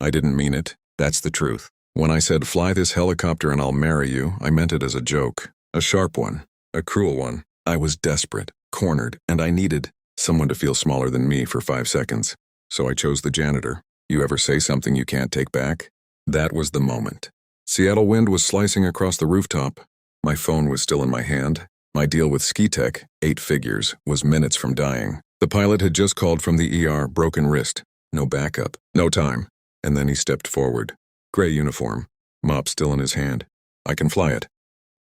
I didn't mean it. That's the truth. When I said fly this helicopter and I'll marry you, I meant it as a joke. A sharp one. A cruel one. I was desperate, cornered, and I needed someone to feel smaller than me for 5 seconds. So I chose the janitor. You ever say something you can't take back? That was the moment. Seattle wind was slicing across the rooftop. My phone was still in my hand. My deal with SkiTech, 8 figures, was minutes from dying. The pilot had just called from the ER, broken wrist. No backup. No time. And then he stepped forward. Gray uniform. Mop still in his hand. I can fly it.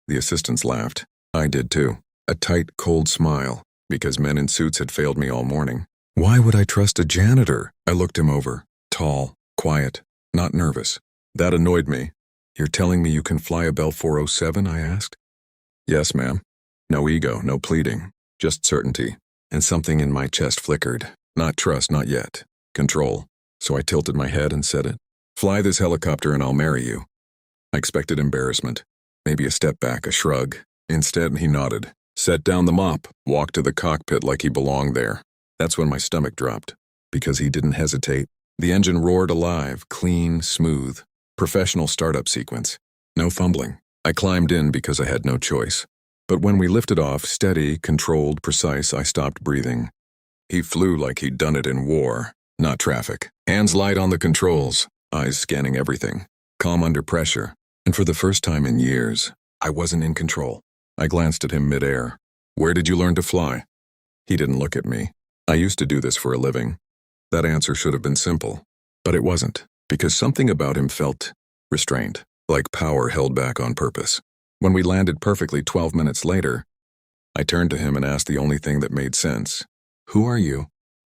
The assistants laughed. I did too. A tight, cold smile, because men in suits had failed me all morning. Why would I trust a janitor? I looked him over. Tall, quiet, not nervous. That annoyed me. You're telling me you can fly a Bell 407? I asked. Yes, ma'am. No ego, no pleading. Just certainty. And something in my chest flickered. Not trust, not yet. Control. So I tilted my head and said it. Fly this helicopter and I'll marry you. I expected embarrassment. Maybe a step back, a shrug. Instead, he nodded. Set down the mop, walked to the cockpit like he belonged there. That's when my stomach dropped. Because he didn't hesitate. The engine roared alive, clean, smooth. Professional startup sequence. No fumbling. I climbed in because I had no choice. But when we lifted off, steady, controlled, precise, I stopped breathing. He flew like he'd done it in war, not traffic. Hands light on the controls, eyes scanning everything. Calm under pressure. And for the first time in years, I wasn't in control. I glanced at him midair. Where did you learn to fly? He didn't look at me. I used to do this for a living. That answer should have been simple. But it wasn't, because something about him felt restrained, like power held back on purpose. When we landed perfectly 12 minutes later, I turned to him and asked the only thing that made sense. Who are you?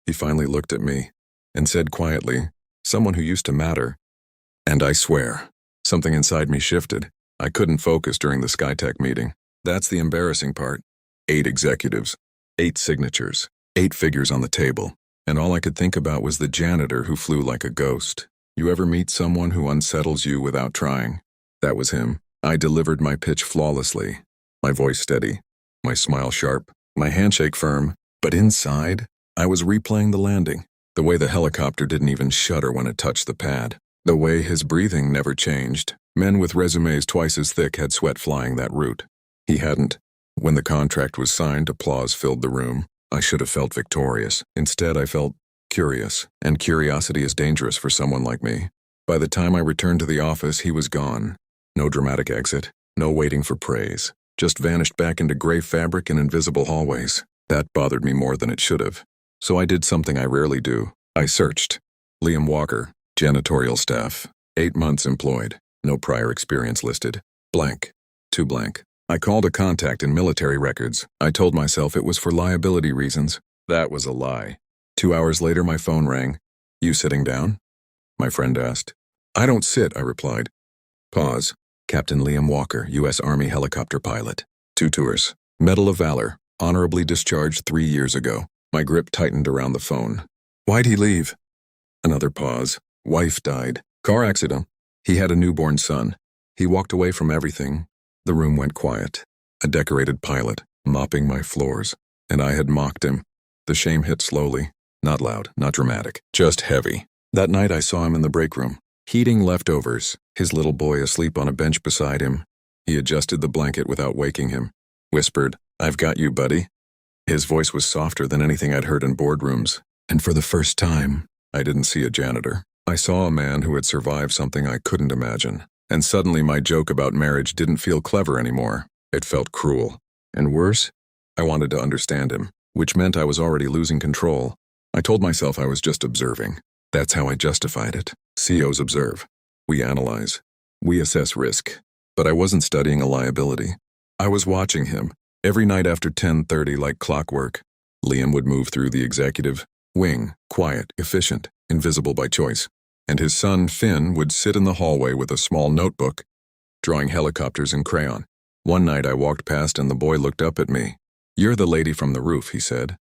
He finally looked at me and said quietly, someone who used to matter. And I swear, something inside me shifted. I couldn't focus during the SkyTech meeting. That's the embarrassing part. 8 executives, 8 signatures, 8 figures on the table. And all I could think about was the janitor who flew like a ghost. You ever meet someone who unsettles you without trying? That was him. I delivered my pitch flawlessly, my voice steady, my smile sharp, my handshake firm, but inside, I was replaying the landing, the way the helicopter didn't even shudder when it touched the pad, the way his breathing never changed. Men with resumes twice as thick had sweat flying that route. He hadn't. When the contract was signed, applause filled the room. I should have felt victorious. Instead, I felt curious, and curiosity is dangerous for someone like me. By the time I returned to the office, he was gone. No dramatic exit, no waiting for praise. Just vanished back into gray fabric and invisible hallways. That bothered me more than it should have. So I did something I rarely do. I searched. Liam Walker, janitorial staff, 8 months employed, no prior experience listed. Blank. Too blank. I called a contact in military records. I told myself it was for liability reasons. That was a lie. 2 hours later, my phone rang. You sitting down? My friend asked. I don't sit, I replied. Pause. Captain Liam Walker, U.S. Army helicopter pilot. 2 tours. Medal of Valor. Honorably discharged 3 years ago. My grip tightened around the phone. Why'd he leave? Another pause. Wife died. Car accident. He had a newborn son. He walked away from everything. The room went quiet. A decorated pilot, mopping my floors. And I had mocked him. The shame hit slowly. Not loud, not dramatic. Just heavy. That night I saw him in the break room. Heating leftovers, his little boy asleep on a bench beside him. He adjusted the blanket without waking him. Whispered, I've got you, buddy. His voice was softer than anything I'd heard in boardrooms. And for the first time, I didn't see a janitor. I saw a man who had survived something I couldn't imagine. And suddenly my joke about marriage didn't feel clever anymore. It felt cruel. And worse, I wanted to understand him, which meant I was already losing control. I told myself I was just observing. That's how I justified it. COs observe. We analyze. We assess risk. But I wasn't studying a liability. I was watching him. Every night after 10:30 like clockwork, Liam would move through the executive wing, quiet, efficient, invisible by choice. And his son, Finn, would sit in the hallway with a small notebook, drawing helicopters in crayon. One night I walked past and the boy looked up at me. You're the lady from the roof, he said.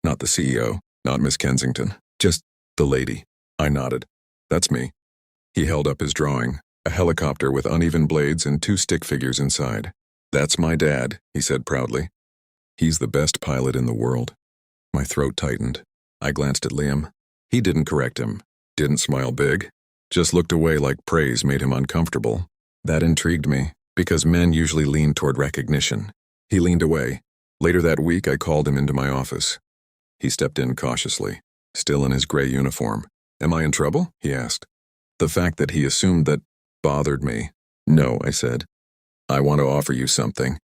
Not the CEO, not Miss Kensington, just the lady. I nodded. That's me. He held up his drawing, a helicopter with uneven blades and 2 stick figures inside. That's my dad, he said proudly. He's the best pilot in the world. My throat tightened. I glanced at Liam. He didn't correct him, didn't smile big, just looked away like praise made him uncomfortable. That intrigued me, because men usually lean toward recognition. He leaned away. Later that week, I called him into my office. He stepped in cautiously, still in his gray uniform. "Am I in trouble?" he asked. The fact that he assumed that bothered me. "No," I said. "I want to offer you something."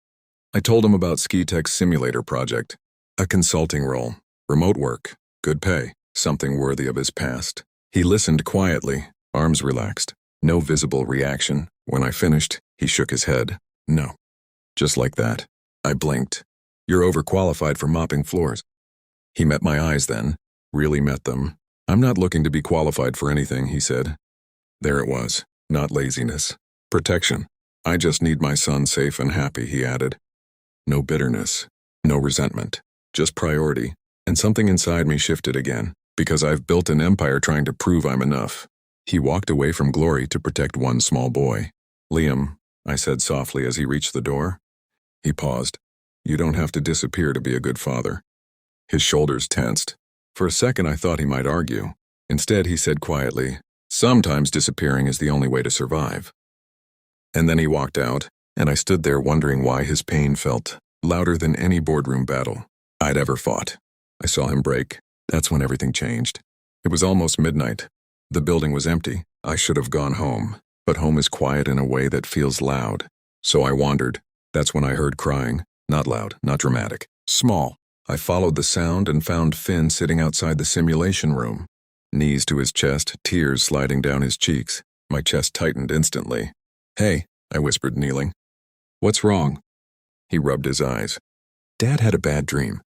I told him about SkiTech's simulator project, a consulting role, remote work, good pay, something worthy of his past. He listened quietly, arms relaxed, no visible reaction. When I finished, he shook his head. "No." Just like that. I blinked. "You're overqualified for mopping floors." He met my eyes then, really met them. "I'm not looking to be qualified for anything," he said. There it was, not laziness. Protection. "I just need my son safe and happy," he added. No bitterness, no resentment, just priority, and something inside me shifted again, because I've built an empire trying to prove I'm enough. He walked away from glory to protect one small boy. "Liam," I said softly as he reached the door. He paused. "You don't have to disappear to be a good father." His shoulders tensed. For a second I thought he might argue. Instead he said quietly, "Sometimes disappearing is the only way to survive." And then he walked out, and I stood there wondering why his pain felt louder than any boardroom battle I'd ever fought. I saw him break. That's when everything changed. It was almost midnight. The building was empty. I should have gone home, but home is quiet in a way that feels loud. So I wandered. That's when I heard crying. Not loud, not dramatic. Small. I followed the sound and found Finn sitting outside the simulation room. Knees to his chest, tears sliding down his cheeks. My chest tightened instantly. "Hey," I whispered, kneeling. "What's wrong?" He rubbed his eyes. "Dad had a bad dream."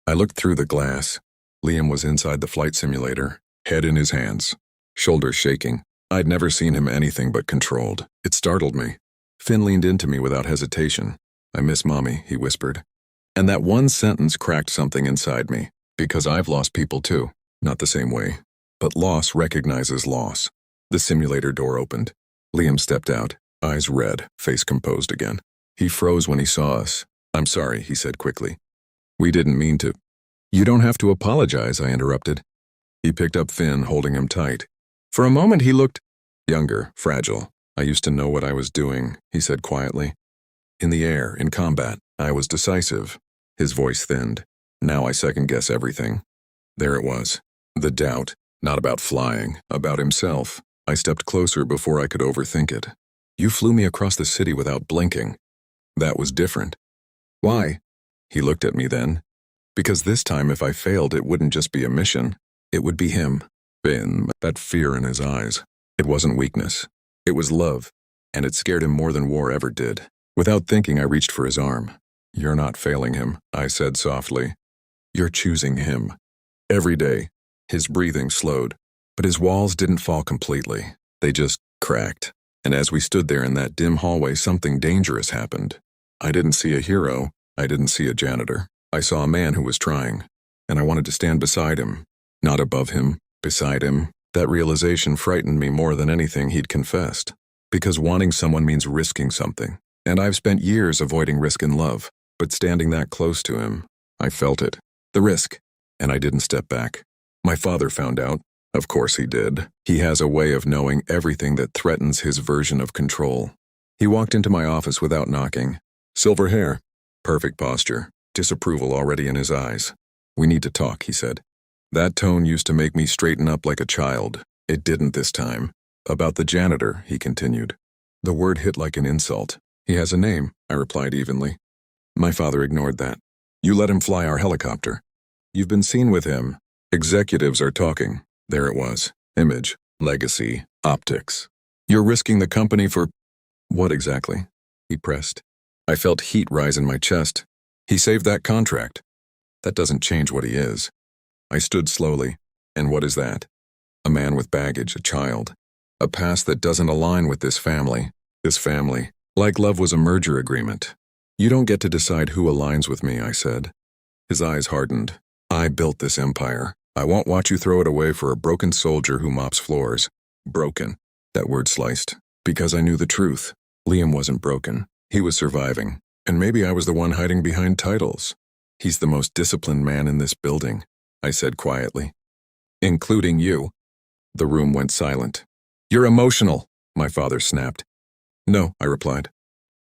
I looked through the glass. Liam was inside the flight simulator, head in his hands, shoulders shaking. I'd never seen him anything but controlled. It startled me. Finn leaned into me without hesitation. "I miss Mommy," he whispered. And that one sentence cracked something inside me, because I've lost people too. Not the same way. But loss recognizes loss. The simulator door opened. Liam stepped out, eyes red, face composed again. He froze when he saw us. "I'm sorry," he said quickly. "We didn't mean to." "You don't have to apologize," I interrupted. He picked up Finn, holding him tight. For a moment he looked younger, fragile. "I used to know what I was doing," he said quietly. "In the air, in combat, I was decisive." His voice thinned. "Now I second-guess everything." There it was. The doubt, not about flying, about himself. I stepped closer before I could overthink it. "You flew me across the city without blinking." That was different. "Why?" He looked at me then. "Because this time if I failed it wouldn't just be a mission. It would be him." Finn, that fear in his eyes. It wasn't weakness. It was love, and it scared him more than war ever did. Without thinking, I reached for his arm. "You're not failing him," I said softly. "You're choosing him." Every day. His breathing slowed, but his walls didn't fall completely. They just cracked. And as we stood there in that dim hallway, something dangerous happened. I didn't see a hero. I didn't see a janitor. I saw a man who was trying, and I wanted to stand beside him. Not above him, beside him. That realization frightened me more than anything he'd confessed. Because wanting someone means risking something. And I've spent years avoiding risk in love. But standing that close to him, I felt it. The risk. And I didn't step back. My father found out. Of course he did. He has a way of knowing everything that threatens his version of control. He walked into my office without knocking. Silver hair. Perfect posture. Disapproval already in his eyes. "We need to talk," he said. That tone used to make me straighten up like a child. It didn't this time. "About the janitor," he continued. The word hit like an insult. "He has a name," I replied evenly. My father ignored that. "You let him fly our helicopter. You've been seen with him. Executives are talking." There it was. Image, legacy, optics. "You're risking the company for—" "What exactly?" he pressed. I felt heat rise in my chest. "He saved that contract." "That doesn't change what he is." I stood slowly. "And what is that?" "A man with baggage, a child. A past that doesn't align with this family. This family. Like love was a merger agreement. You don't get to decide who aligns with me," I said. His eyes hardened. "I built this empire. I won't watch you throw it away for a broken soldier who mops floors." Broken. That word sliced. Because I knew the truth. Liam wasn't broken. He was surviving. And maybe I was the one hiding behind titles. "He's the most disciplined man in this building," I said quietly. "Including you." The room went silent. You're emotional, my father snapped. No, I replied.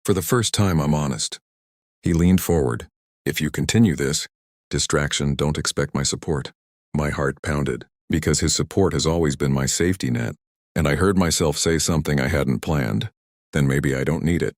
For the first time, I'm honest. He leaned forward. If you continue this, distraction, don't expect my support. My heart pounded, because his support has always been my safety net, and I heard myself say something I hadn't planned. Then maybe I don't need it.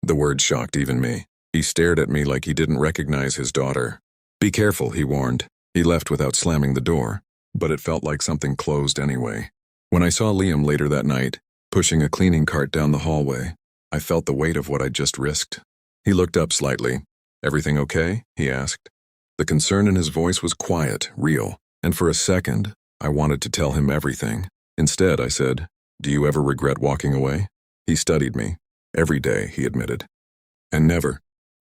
The word shocked even me. He stared at me like he didn't recognize his daughter. Be careful, he warned. He left without slamming the door, but it felt like something closed anyway. When I saw Liam later that night, pushing a cleaning cart down the hallway, I felt the weight of what I'd just risked. He looked up slightly. Everything okay? He asked. The concern in his voice was quiet, real, and for a second, I wanted to tell him everything. Instead, I said, Do you ever regret walking away? He studied me. Every day, he admitted. And never.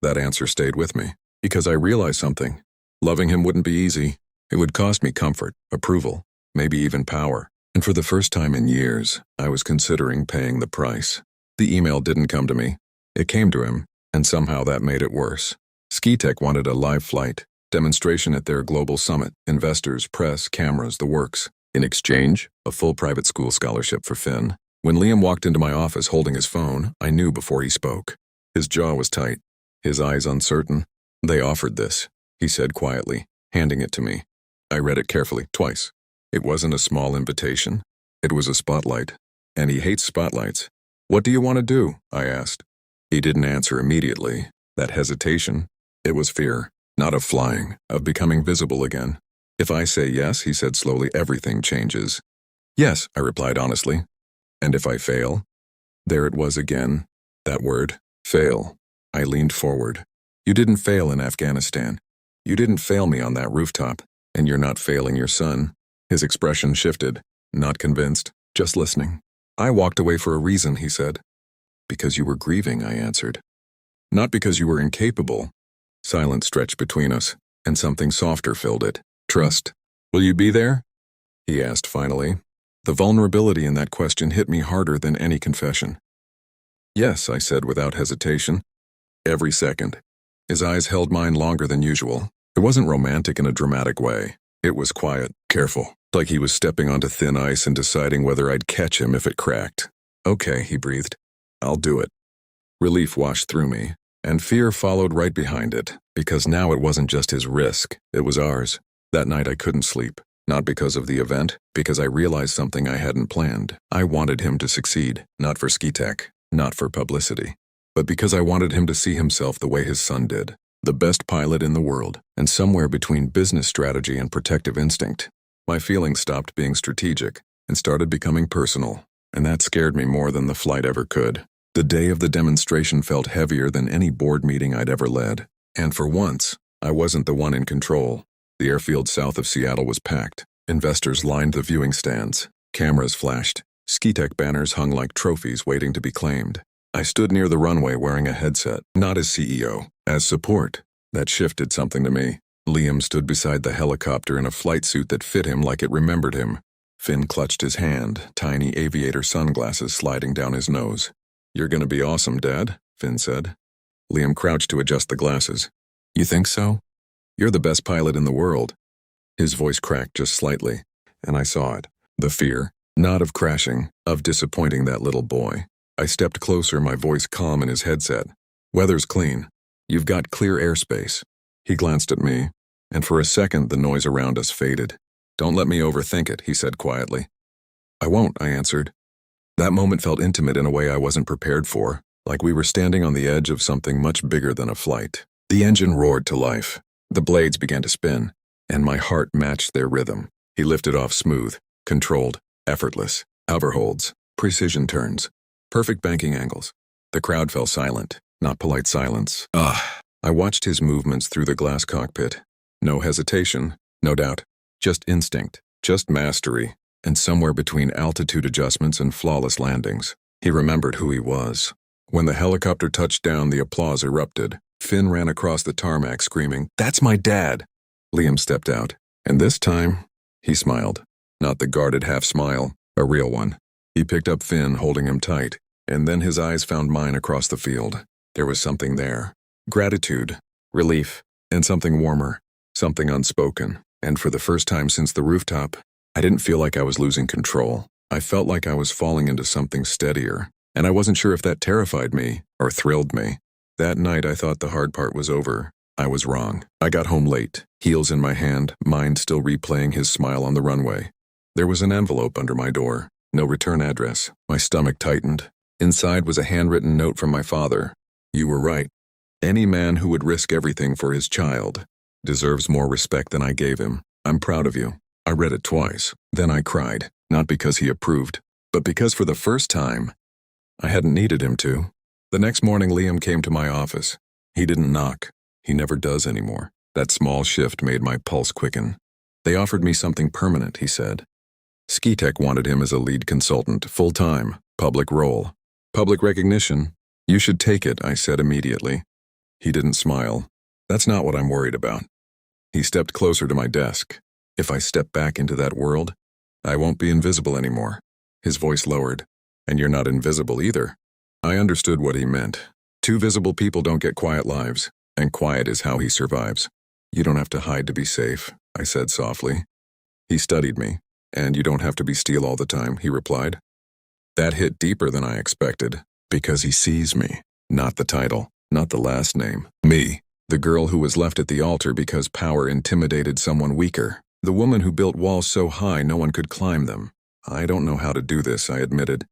That answer stayed with me, because I realized something. Loving him wouldn't be easy. It would cost me comfort, approval, maybe even power. And for the first time in years, I was considering paying the price. The email didn't come to me. It came to him, and somehow that made it worse. SkiTech wanted a live flight, demonstration at their global summit, investors, press, cameras, the works. In exchange, a full private school scholarship for Finn. When Liam walked into my office holding his phone, I knew before he spoke. His jaw was tight, his eyes uncertain. They offered this, he said quietly, handing it to me. I read it carefully, twice. It wasn't a small invitation. It was a spotlight. And he hates spotlights. What do you want to do? I asked. He didn't answer immediately. That hesitation, it was fear, not of flying, of becoming visible again. If I say yes, he said slowly, everything changes. Yes, I replied honestly. And if I fail? There it was again, that word, fail. I leaned forward. You didn't fail in Afghanistan. You didn't fail me on that rooftop, and you're not failing your son. His expression shifted, not convinced, just listening. I walked away for a reason, he said. Because you were grieving, I answered. Not because you were incapable. Silence stretched between us, and something softer filled it. Trust. Will you be there? He asked finally. The vulnerability in that question hit me harder than any confession. Yes, I said without hesitation. Every second. His eyes held mine longer than usual. It wasn't romantic in a dramatic way. It was quiet, careful, like he was stepping onto thin ice and deciding whether I'd catch him if it cracked. Okay, he breathed. I'll do it. Relief washed through me, and fear followed right behind it, because now it wasn't just his risk, it was ours. That night I couldn't sleep, not because of the event, because I realized something I hadn't planned. I wanted him to succeed, not for SkiTech, not for publicity, but because I wanted him to see himself the way his son did, the best pilot in the world, and somewhere between business strategy and protective instinct. My feelings stopped being strategic and started becoming personal, and that scared me more than the flight ever could. The day of the demonstration felt heavier than any board meeting I'd ever led, and for once, I wasn't the one in control. The airfield south of Seattle was packed. Investors lined the viewing stands. Cameras flashed. SkiTech banners hung like trophies waiting to be claimed. I stood near the runway wearing a headset, not as CEO, as support. That shifted something to me. Liam stood beside the helicopter in a flight suit that fit him like it remembered him. Finn clutched his hand, tiny aviator sunglasses sliding down his nose. You're gonna be awesome, Dad, Finn said. Liam crouched to adjust the glasses. You think so? You're the best pilot in the world. His voice cracked just slightly, and I saw it. The fear, not of crashing, of disappointing that little boy. I stepped closer, my voice calm in his headset. Weather's clean. You've got clear airspace. He glanced at me, and for a second the noise around us faded. Don't let me overthink it, he said quietly. I won't, I answered. That moment felt intimate in a way I wasn't prepared for, like we were standing on the edge of something much bigger than a flight. The engine roared to life. The blades began to spin, and my heart matched their rhythm. He lifted off smooth, controlled, effortless, hoverholds, precision turns, perfect banking angles. The crowd fell silent, not polite silence. I watched his movements through the glass cockpit. No hesitation, no doubt, just instinct, just mastery, and somewhere between altitude adjustments and flawless landings. He remembered who he was. When the helicopter touched down, the applause erupted. Finn ran across the tarmac screaming, "That's my dad!" Liam stepped out, and this time, he smiled. Not the guarded half-smile, a real one. He picked up Finn, holding him tight, and then his eyes found mine across the field. There was something there. Gratitude, relief, and something warmer, something unspoken. And for the first time since the rooftop, I didn't feel like I was losing control. I felt like I was falling into something steadier, and I wasn't sure if that terrified me or thrilled me. That night I thought the hard part was over. I was wrong. I got home late, heels in my hand, mind still replaying his smile on the runway. There was an envelope under my door. No return address. My stomach tightened. Inside was a handwritten note from my father. You were right. Any man who would risk everything for his child deserves more respect than I gave him. I'm proud of you. I read it twice. Then I cried, not because he approved, but because for the first time, I hadn't needed him to. The next morning, Liam came to my office. He didn't knock. He never does anymore. That small shift made my pulse quicken. They offered me something permanent, he said. Skitech wanted him as a lead consultant, full-time, public role. Public recognition. You should take it, I said immediately. He didn't smile. That's not what I'm worried about. He stepped closer to my desk. If I step back into that world, I won't be invisible anymore. His voice lowered. And you're not invisible either. I understood what he meant. Two visible people don't get quiet lives, and quiet is how he survives. You don't have to hide to be safe, I said softly. He studied me. And you don't have to be Steel all the time, he replied. That hit deeper than I expected, because he sees me, not the title, not the last name. Me, the girl who was left at the altar because power intimidated someone weaker. The woman who built walls so high no one could climb them. I don't know how to do this, I admitted.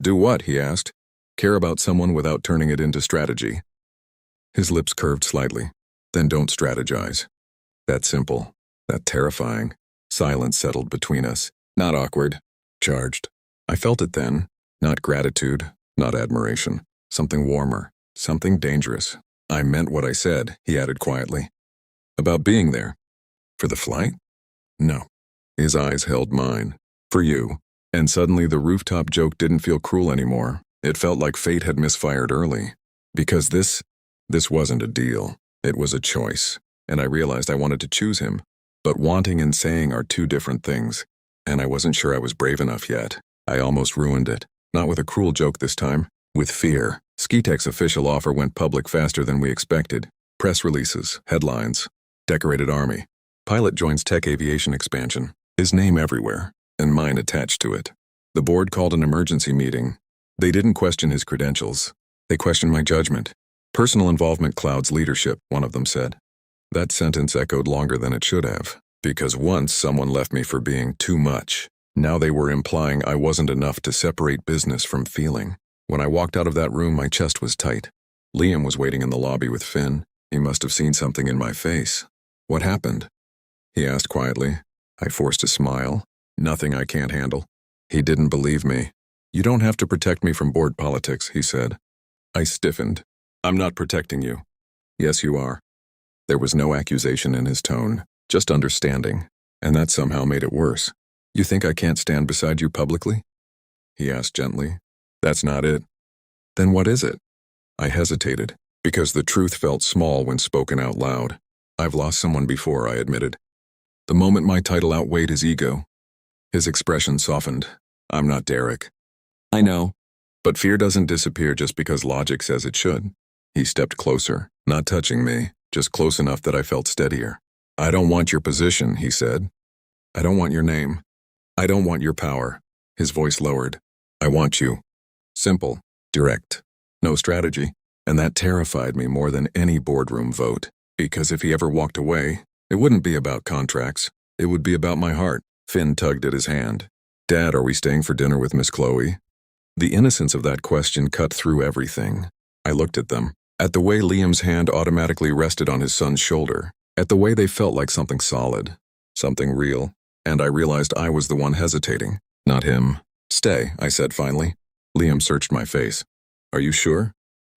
Do what, he asked. Care about someone without turning it into strategy. His lips curved slightly. Then don't strategize. That simple, that terrifying. Silence settled between us. Not awkward. Charged. I felt it then. Not gratitude, not admiration. Something warmer. Something dangerous. I meant what I said, he added quietly. About being there. For the flight? No. His eyes held mine. For you. And suddenly the rooftop joke didn't feel cruel anymore. It felt like fate had misfired early. Because this wasn't a deal. It was a choice. And I realized I wanted to choose him. But wanting and saying are two different things. And I wasn't sure I was brave enough yet. I almost ruined it. Not with a cruel joke this time. With fear. Skitech's official offer went public faster than we expected. Press releases, headlines, decorated army. Pilot joins tech aviation expansion. His name everywhere, and mine attached to it. The board called an emergency meeting. They didn't question his credentials. They questioned my judgment. Personal involvement clouds leadership, one of them said. That sentence echoed longer than it should have, because once someone left me for being too much. Now they were implying I wasn't enough to separate business from feeling. When I walked out of that room, my chest was tight. Liam was waiting in the lobby with Finn. He must have seen something in my face. What happened? He asked quietly. I forced a smile. Nothing I can't handle. He didn't believe me. You don't have to protect me from board politics, he said. I stiffened. I'm not protecting you. Yes, you are. There was no accusation in his tone, just understanding, and that somehow made it worse. You think I can't stand beside you publicly? He asked gently. That's not it. Then what is it? I hesitated, because the truth felt small when spoken out loud. I've lost someone before, I admitted. The moment my title outweighed his ego. His expression softened. I'm not Derek. I know. But fear doesn't disappear just because logic says it should. He stepped closer, not touching me, just close enough that I felt steadier. I don't want your position, he said. I don't want your name. I don't want your power. His voice lowered. I want you. Simple, direct, no strategy. And that terrified me more than any boardroom vote. Because if he ever walked away, it wouldn't be about contracts. It would be about my heart. Finn tugged at his hand. Dad, are we staying for dinner with Miss Khloe? The innocence of that question cut through everything. I looked at them. At the way Liam's hand automatically rested on his son's shoulder. At the way they felt like something solid. Something real. And I realized I was the one hesitating. Not him. Stay, I said finally. Liam searched my face. Are you sure?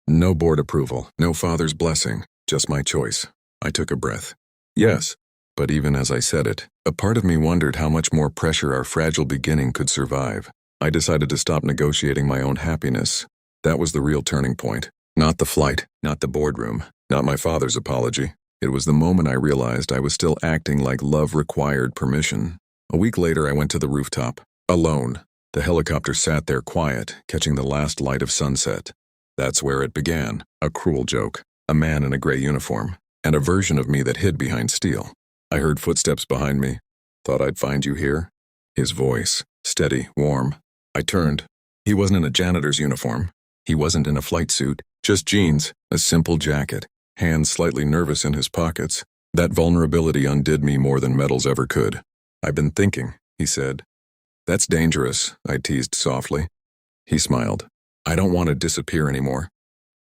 No board approval. No father's blessing. Just my choice. I took a breath. Yes. But even as I said it, a part of me wondered how much more pressure our fragile beginning could survive. I decided to stop negotiating my own happiness. That was the real turning point. Not the flight, not the boardroom, not my father's apology. It was the moment I realized I was still acting like love required permission. A week later, I went to the rooftop, alone. The helicopter sat there quiet, catching the last light of sunset. That's where it began, a cruel joke, a man in a gray uniform, and a version of me that hid behind steel. I heard footsteps behind me. Thought I'd find you here? His voice, steady, warm. I turned. He wasn't in a janitor's uniform. He wasn't in a flight suit. Just jeans, a simple jacket, hands slightly nervous in his pockets. That vulnerability undid me more than medals ever could. "I've been thinking," he said. "That's dangerous," I teased softly. He smiled. "I don't want to disappear anymore."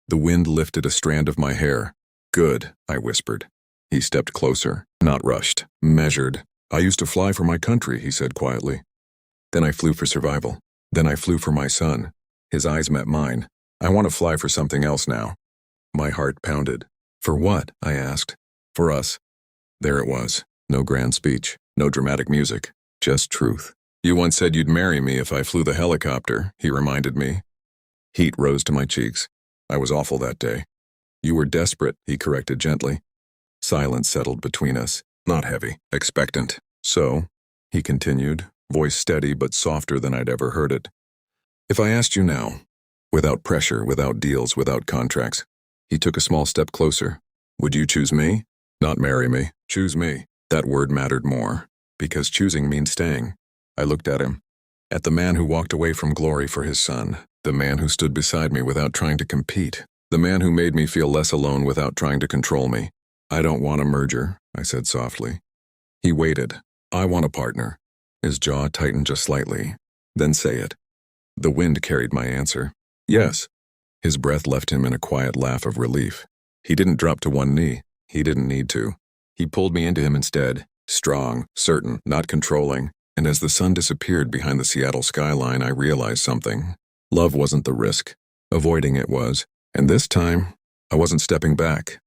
The wind lifted a strand of my hair. "Good," I whispered. He stepped closer, not rushed, measured. "I used to fly for my country," he said quietly. "Then I flew for survival. Then I flew for my son." His eyes met mine. "I want to fly for something else now." My heart pounded. "For what?" I asked. "For us." There it was. No grand speech, no dramatic music, just truth. "You once said you'd marry me if I flew the helicopter," he reminded me. Heat rose to my cheeks. I was awful that day. "You were desperate," he corrected gently. Silence settled between us, not heavy, expectant. "So," he continued, voice steady but softer than I'd ever heard it. "If I asked you now, without pressure, without deals, without contracts," he took a small step closer, "would you choose me? Not marry me, choose me." That word mattered more, because choosing means staying. I looked at him, at the man who walked away from glory for his son, the man who stood beside me without trying to compete, the man who made me feel less alone without trying to control me. "I don't want a merger," I said softly. He waited. "I want a partner." His jaw tightened just slightly. "Then say it." The wind carried my answer. "Yes." His breath left him in a quiet laugh of relief. He didn't drop to one knee. He didn't need to. He pulled me into him instead, strong, certain, not controlling, and as the sun disappeared behind the Seattle skyline, I realized something. Love wasn't the risk. Avoiding it was, and this time, I wasn't stepping back.